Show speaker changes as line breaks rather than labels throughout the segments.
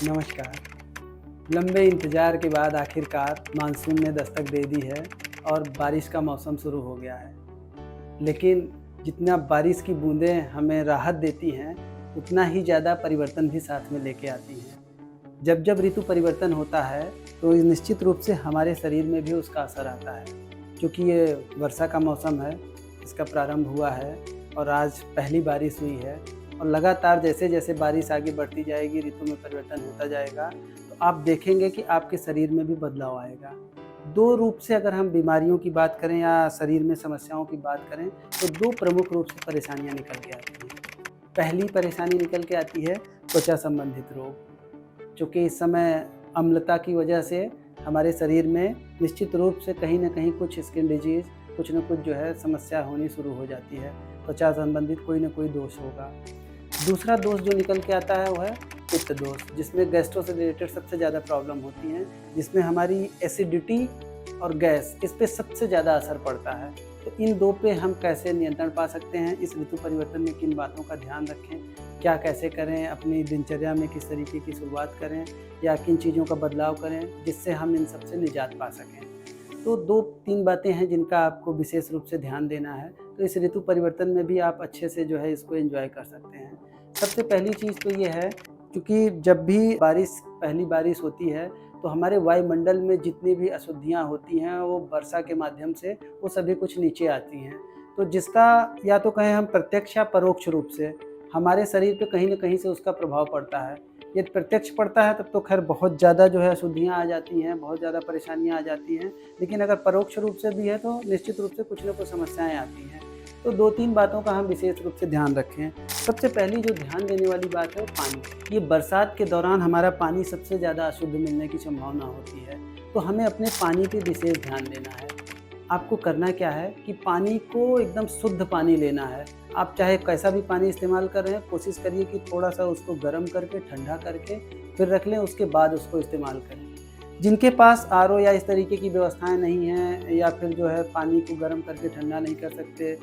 नमस्कार। लंबे इंतज़ार के बाद आखिरकार मानसून ने दस्तक दे दी है और बारिश का मौसम शुरू हो गया है। लेकिन जितना बारिश की बूंदें हमें राहत देती हैं, उतना ही ज़्यादा परिवर्तन भी साथ में लेके आती हैं। जब ऋतु परिवर्तन होता है, तो निश्चित रूप से हमारे शरीर में भी उसका असर आता है। क्योंकि ये वर्षा का मौसम है, इसका प्रारंभ हुआ है और आज पहली बारिश हुई है और लगातार जैसे-जैसे बारिश आगे बढ़ती जाएगी, ऋतु में परिवर्तन होता जाएगा, तो आप देखेंगे कि आपके शरीर में भी बदलाव आएगा। 2 रूप से अगर हम बीमारियों की बात करें या शरीर में समस्याओं की बात करें, तो 2 प्रमुख रूप से परेशानियाँ निकल के आती हैं। पहली परेशानी निकल के आती है त्वचा संबंधित रोग, चूँकि इस समय अम्लता की वजह से हमारे शरीर में निश्चित रूप से कहीं न कहीं कुछ स्किन डिजीज़, कुछ न कुछ जो है समस्या होनी शुरू हो जाती है। त्वचा संबंधित कोई न कोई दोष होगा। दूसरा दोष जो निकल के आता है वो है पित्त दोष, जिसमें गैस्ट्रो से रिलेटेड सबसे ज़्यादा प्रॉब्लम होती हैं, जिसमें हमारी एसिडिटी और गैस इस पे सबसे ज़्यादा असर पड़ता है। तो इन 2 पे हम कैसे नियंत्रण पा सकते हैं, इस ऋतु परिवर्तन में किन बातों का ध्यान रखें, क्या कैसे करें, अपनी दिनचर्या में किस तरीके की शुरुआत करें या किन चीज़ों का बदलाव करें, जिससे हम इन सब से निजात पा सकें। तो 2-3 बातें हैं जिनका आपको विशेष रूप से ध्यान देना है, तो इस ऋतु परिवर्तन में भी आप अच्छे से जो है इसको एन्जॉय कर सकते हैं। सबसे पहली चीज़ तो ये है, क्योंकि जब भी पहली बारिश होती है, तो हमारे वायुमंडल में जितनी भी अशुद्धियाँ होती हैं, वो वर्षा के माध्यम से वो सभी कुछ नीचे आती हैं। तो जिसका या तो कहें हम प्रत्यक्ष या परोक्ष रूप से हमारे शरीर पे कहीं न कहीं से उसका प्रभाव पड़ता है। यदि प्रत्यक्ष पड़ता है तब तो ख़ैर बहुत ज़्यादा जो है अशुद्धियाँ आ जाती हैं, बहुत ज़्यादा परेशानियाँ आ जाती हैं। लेकिन अगर परोक्ष रूप से भी है तो निश्चित रूप से कुछ न कुछ समस्याएँ आती हैं। तो 2-3 बातों का हम विशेष रूप से ध्यान रखें। सबसे पहली जो ध्यान देने वाली बात है वो पानी। ये बरसात के दौरान हमारा पानी सबसे ज़्यादा अशुद्ध मिलने की संभावना होती है, तो हमें अपने पानी पे विशेष ध्यान देना है। आपको करना क्या है कि पानी को एकदम शुद्ध पानी लेना है। आप चाहे कैसा भी पानी इस्तेमाल कर रहे हैं, कोशिश करिए कि थोड़ा-सा उसको गर्म करके, ठंडा करके फिर रख लें, उसके बाद उसको इस्तेमाल करें। जिनके पास आरओ या इस तरीके की व्यवस्थाएँ नहीं हैं या फिर जो है पानी को गर्म करके ठंडा नहीं कर सकते,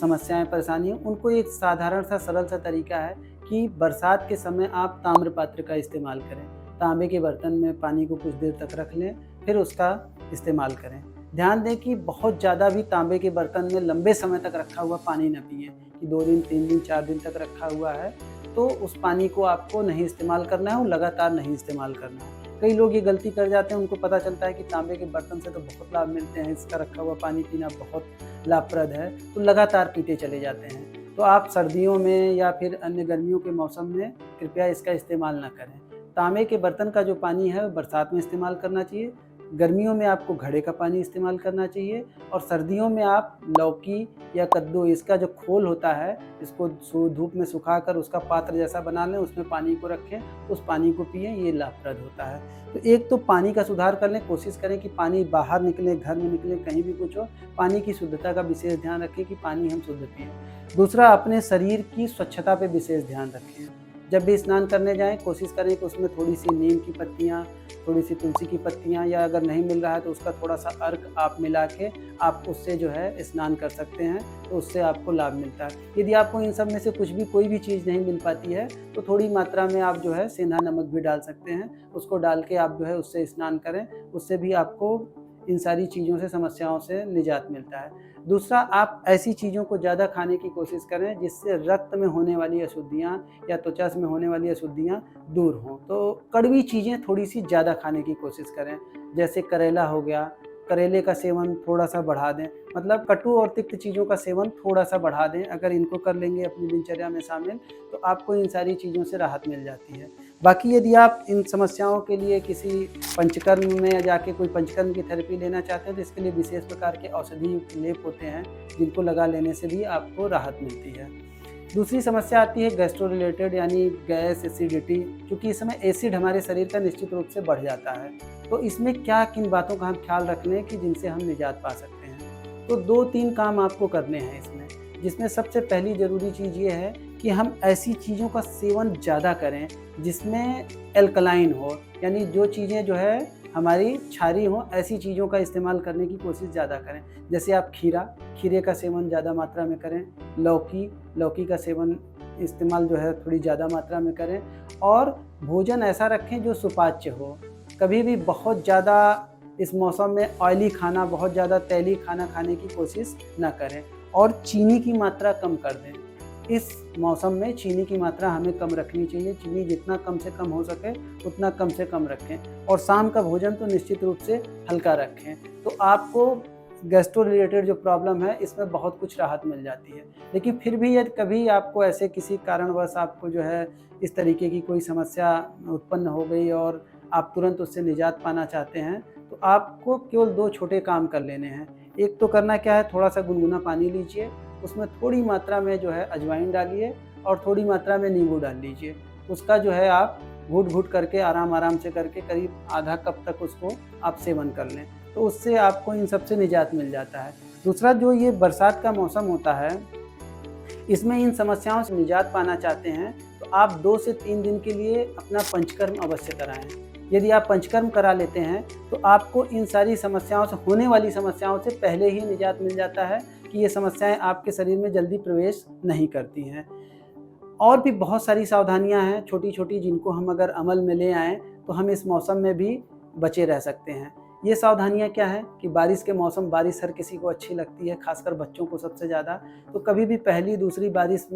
समस्याएँ, परेशानियाँ, उनको एक साधारण सा सरल सा तरीका है कि बरसात के समय आप ताम्र पात्र का इस्तेमाल करें। तांबे के बर्तन में पानी को कुछ देर तक रख लें, फिर उसका इस्तेमाल करें। ध्यान दें कि बहुत ज़्यादा भी तांबे के बर्तन में लंबे समय तक रखा हुआ पानी न पिएँ, कि 2 दिन, 3 दिन, 4 दिन तक रखा हुआ है, तो उस पानी को आपको नहीं इस्तेमाल करना है और लगातार नहीं इस्तेमाल करना है। कई लोग ये गलती कर जाते हैं, उनको पता चलता है कि तांबे के बर्तन से तो बहुत लाभ मिलते हैं, इसका रखा हुआ पानी पीना बहुत लाभप्रद है, तो लगातार पीते चले जाते हैं। तो आप सर्दियों में या फिर अन्य गर्मियों के मौसम में कृपया इसका इस्तेमाल ना करें। तांबे के बर्तन का जो पानी है, बरसात में इस्तेमाल करना चाहिए। गर्मियों में आपको घड़े का पानी इस्तेमाल करना चाहिए और सर्दियों में आप लौकी या कद्दू, इसका जो खोल होता है, इसको धूप में सुखाकर उसका पात्र जैसा बना लें, उसमें पानी को रखें, उस पानी को पिएँ, ये लाभप्रद होता है। तो एक तो पानी का सुधार कर लें, कोशिश करें कि पानी बाहर निकले, घर में निकले, कहीं भी कुछ हो, पानी की शुद्धता का विशेष ध्यान रखें कि पानी हम शुद्ध पिएँ। दूसरा, अपने शरीर की स्वच्छता पे विशेष ध्यान रखें। जब भी स्नान करने जाएँ, कोशिश करें कि उसमें थोड़ी-सी नीम की पत्तियाँ, थोड़ी-सी तुलसी की पत्तियाँ, या अगर नहीं मिल रहा है तो उसका थोड़ा-सा अर्क आप मिला के आप उससे जो है स्नान कर सकते हैं, तो उससे आपको लाभ मिलता है। यदि आपको इन सब में से कोई भी चीज़ नहीं मिल पाती है, तो थोड़ी मात्रा में आप जो है सेंधा नमक भी डाल सकते हैं। उसको डाल के आप जो है उससे स्नान करें, उससे भी आपको इन सारी चीज़ों से, समस्याओं से निजात मिलता है। दूसरा, आप ऐसी चीज़ों को ज़्यादा खाने की कोशिश करें जिससे रक्त में होने वाली अशुद्धियाँ या त्वचा में होने वाली अशुद्धियाँ दूर हों। तो कड़वी चीज़ें थोड़ी-सी ज़्यादा खाने की कोशिश करें, जैसे करेला हो गया, करेले का सेवन थोड़ा-सा बढ़ा दें। मतलब कटु और तिक्त चीज़ों का सेवन थोड़ा-सा बढ़ा दें। अगर इनको कर लेंगे अपनी दिनचर्या में शामिल, तो आपको इन सारी चीज़ों से राहत मिल जाती है। बाकी यदि आप इन समस्याओं के लिए किसी पंचकर्म में जाके कोई पंचकर्म की थेरेपी लेना चाहते हैं, तो इसके लिए विशेष प्रकार के औषधि युक्त लेप होते हैं, जिनको लगा लेने से भी आपको राहत मिलती है। दूसरी समस्या आती है गैस्ट्रो रिलेटेड, यानी गैस, एसिडिटी। क्योंकि इस समय एसिड हमारे शरीर का निश्चित रूप से बढ़ जाता है, तो इसमें किन बातों का हम ख्याल रख लें कि जिनसे हम निजात पा सकते हैं। तो 2-3 काम आपको करने हैं इसमें, जिसमें सबसे पहली ज़रूरी चीज़ ये है कि हम ऐसी चीज़ों का सेवन ज़्यादा करें जिसमें एल्कलाइन हो, यानी जो चीज़ें जो है हमारी क्षारीय हों, ऐसी चीज़ों का इस्तेमाल करने की कोशिश ज़्यादा करें। जैसे आप खीरे का सेवन ज़्यादा मात्रा में करें, लौकी का सेवन इस्तेमाल जो है थोड़ी ज़्यादा मात्रा में करें, और भोजन ऐसा रखें जो सुपाच्य हो। कभी भी बहुत ज़्यादा इस मौसम में ऑयली खाना, बहुत ज़्यादा तैलीय खाना खाने की कोशिश ना करें और चीनी की मात्रा कम कर दें। इस मौसम में चीनी की मात्रा हमें कम रखनी चाहिए। चीनी जितना कम से कम हो सके उतना कम से कम रखें और शाम का भोजन तो निश्चित रूप से हल्का रखें। तो आपको गैस्ट्रो रिलेटेड जो प्रॉब्लम है इसमें बहुत कुछ राहत मिल जाती है। लेकिन फिर भी यदि कभी आपको ऐसे किसी कारणवश आपको जो है इस तरीके की कोई समस्या उत्पन्न हो गई और आप तुरंत उससे निजात पाना चाहते हैं, तो आपको केवल 2 छोटे काम कर लेने हैं। एक तो करना क्या है, थोड़ा-सा गुनगुना पानी लीजिए, उसमें थोड़ी मात्रा में जो है अजवाइन डालिए और थोड़ी मात्रा में नींबू डाल लीजिए। उसका जो है आप घूँट-घूँट करके आराम-आराम से करके करीब आधा कप तक उसको आप सेवन कर लें। तो उससे आपको इन सब से निजात मिल जाता है। दूसरा, जो ये बरसात का मौसम होता है, इसमें इन समस्याओं से निजात पाना चाहते हैं तो आप 2 से 3 दिन के लिए अपना पंचकर्म अवश्य कराएँ। यदि आप पंचकर्म करा लेते हैं तो आपको इन सारी समस्याओं से, होने वाली समस्याओं से पहले ही निजात मिल जाता है कि ये समस्याएँ आपके शरीर में जल्दी प्रवेश नहीं करती हैं। और भी बहुत सारी सावधानियाँ हैं छोटी-छोटी, जिनको हम अगर अमल में ले आएँ तो हम इस मौसम में भी बचे रह सकते हैं। ये सावधानियाँ क्या हैं कि बारिश के मौसम, बारिश हर किसी को अच्छी लगती है, ख़ासकर बच्चों को सबसे ज़्यादा। तो कभी भी पहली दूसरी बारिश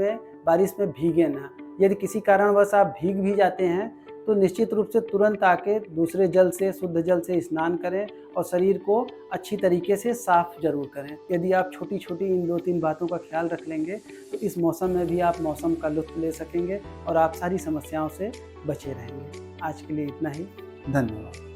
में भीगे ना। यदि किसी कारणवश आप भीग भी जाते हैं तो निश्चित रूप से तुरंत आके दूसरे जल से, शुद्ध जल से स्नान करें और शरीर को अच्छी तरीके से साफ़ ज़रूर करें। यदि आप छोटी-छोटी इन 2-3 बातों का ख़्याल रख लेंगे तो इस मौसम में भी आप मौसम का लुत्फ़ ले सकेंगे और आप सारी समस्याओं से बचे रहेंगे। आज के लिए इतना ही। धन्यवाद।